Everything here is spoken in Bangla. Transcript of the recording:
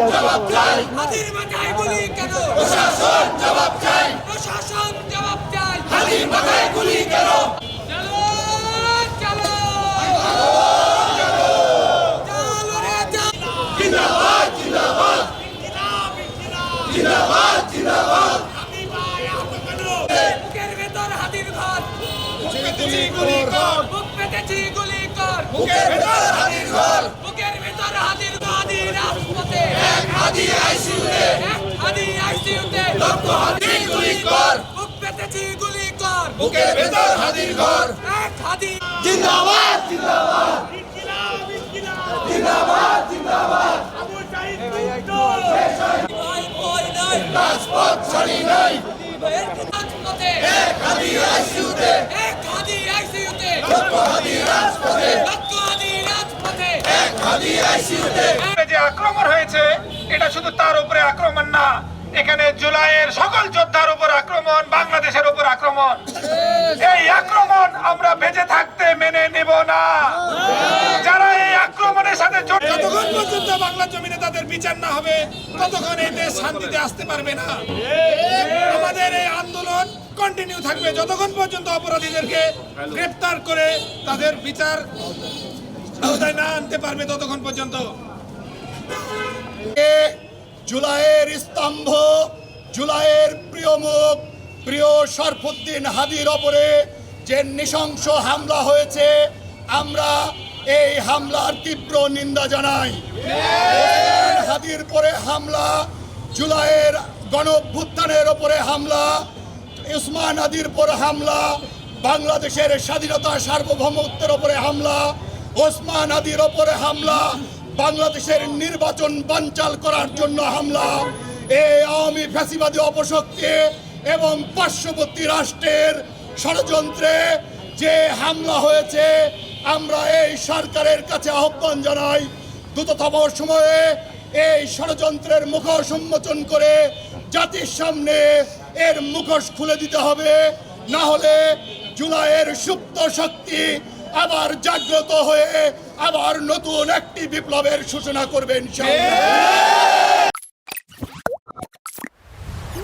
জবাব চাই হাদির মাথায় গুলি কেন প্রশাসন জবাব চাই প্রশাসন জবাব চাই হাদির মাথায় গুলি কেন চলো চলো চলো রে চলো জিন্দাবাদ জিন্দাবাদ জিন্দাবাদ জিন্দাবাদ আমি ভাই আহত কেন বুকের ভেতর হাদির ঘর পেতেছি গুলি কর বুক পেতেছি গুলি কর বুকের ভেতর হাদির ঘর বুকের ভেতর হাদির হাদি রাজপথে এক হাদি আইসিইউতে এক হাদি আইসিইউতে লক্ষ হাদি গুলি কর বুক পেতেছি গুলি কর বুকের ভেতর হাদির ঘর এক হাদি জিন্দাবাদ জিন্দাবাদ জিন্দাবাদ জিন্দাবাদ ভাই ভয় নাই রাজপথ ছাড়ি নাই এর রাজপথে এক হাদি আইসিইউতে এক হাদি আইসিইউতে লক্ষ হাদি রাজপথে লক্ষ হাদি রাজপথে এক হাদি আইসিইউতে যে আক্রমণ হয়েছে এটা শুধু তার উপরে আক্রমণ না, এখানে জুলাইয়ের সকল যোদ্ধার উপর আক্রমণ, বাংলাদেশের উপর আক্রমণ। এই আক্রমণ আমরা বেঁচে থাকতে মেনে নেব না। যারা এই আক্রমণের সাথে যতক্ষণ পর্যন্ত বাংলা জমিনে তাদের বিচার না হবে ততক্ষণ এই দেশ শান্তিতে আসতে পারবে না। আমাদের এই আন্দোলন কন্টিনিউ থাকবে যতক্ষণ পর্যন্ত অপরাধীদেরকে গ্রেফতার করে তাদের বিচার আওতায় না আনতে পারবে ততক্ষণ পর্যন্ত। জুলাইয়ের স্তম্ভ, জুলাইয়ের প্রিয় মুখ, প্রিয় শরফুদ্দিন হাদির ওপরে যে নৃশংস হামলা হয়েছে, আমরা এই হামলার তীব্র নিন্দা জানাই। হাদির পরে হামলা, জুলাইয়ের গণঅভ্যুত্থানের ওপরে হামলা, উসমান হাদির পর হামলা, বাংলাদেশের স্বাধীনতা সার্বভৌমত্বের ওপরে হামলা, ওসমান হাদির ওপরে হামলা, বাংলাদেশের নির্বাচন বানচাল করার জন্য হামলা, এই আওয়ামী ফ্যাসিবাদী অপশক্তি এবং পার্শ্ববর্তী রাষ্ট্রের ষড়যন্ত্রে যে হামলা হয়েছে, আমরা এই সরকারের কাছে আহ্বান জানাই দ্রুততম সময়ে এই ষড়যন্ত্রের মুখোশ উন্মোচন করে জাতির সামনে এর মুখোশ খুলে দিতে হবে। না হলে জুলাইয়ের সুপ্ত শক্তি আবার জাগ্রত হয়ে আবার নতুন একটি বিপ্লবের সূচনা করবেন ইনশাআল্লাহ।